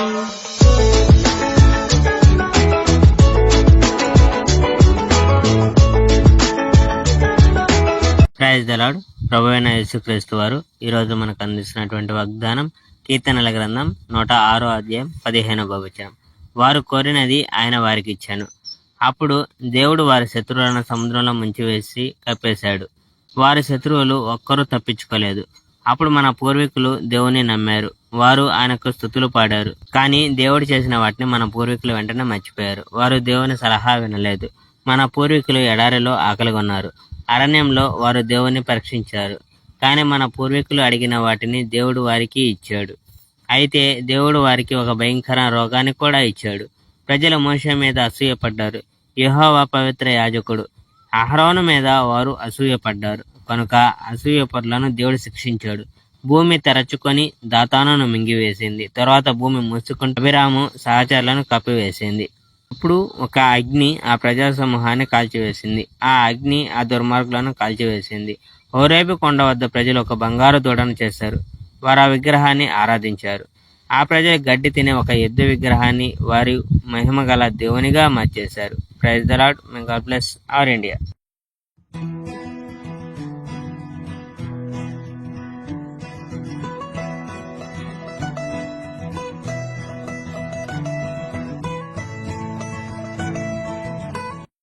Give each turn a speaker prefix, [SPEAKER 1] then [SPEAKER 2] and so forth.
[SPEAKER 1] Praise the lord. ప్రభువైన యేసుక్రీస్తు వారు ఈరోజు మనకు అందిస్తున్నటువంటి వాగ్దానం కీర్తనల గ్రంథం 106వ అధ్యాయం 15వ వచనం. వారు కోరినది ఆయన వారికి ఇచ్చాను. అప్పుడు దేవుడు వారి శత్రువులను సముద్రంలో ముంచివేసి కప్పేశాడు. వారి శత్రువులు ఒక్కరూ తప్పించుకోలేదు. అప్పుడు మన పూర్వీకులు దేవుని నమ్మారు. వారు ఆయనకు స్తుతులు పాడారు. కానీ దేవుడు చేసిన వాటిని మన పూర్వీకులు వెంటనే మర్చిపోయారు. వారు దేవుని సలహా వినలేదు. మన పూర్వీకులు ఎడారిలో ఆకలిగొన్నారు. అరణ్యంలో వారు దేవుని పరీక్షించారు. కానీ మన పూర్వీకులు అడిగిన వాటిని దేవుడు వారికి ఇచ్చాడు. అయితే దేవుడు వారికి ఒక భయంకర రోగాన్ని కూడా ఇచ్చాడు. ప్రజలు మోషే మీద అసూయపడ్డారు. యెహోవా పవిత్ర యాజకుడు అహరోను మీద వారు అసూయపడ్డారు. కనుక అసూయపరులను దేవుడు శిక్షించాడు. భూమి తెరచుకొని దాతానును మింగివేసింది. తర్వాత భూమి మూసుకుంటూ అభిరాము సహచరులను కప్పివేసింది. అప్పుడు ఒక అగ్ని ఆ ప్రజా సమూహాన్ని కాల్చివేసింది. ఆ అగ్ని ఆ దుర్మార్గులను కాల్చివేసింది. హోరేబు కొండ వద్ద ప్రజలు ఒక బంగారు దూడను చేశారు. వారు ఆ విగ్రహాన్ని ఆరాధించారు. ఆ ప్రజలు గడ్డి తినే ఒక ఎద్దు విగ్రహాన్ని వారి మహిమ గల దేవునిగా మార్చేశారు. Praise the Lord. May God bless our India.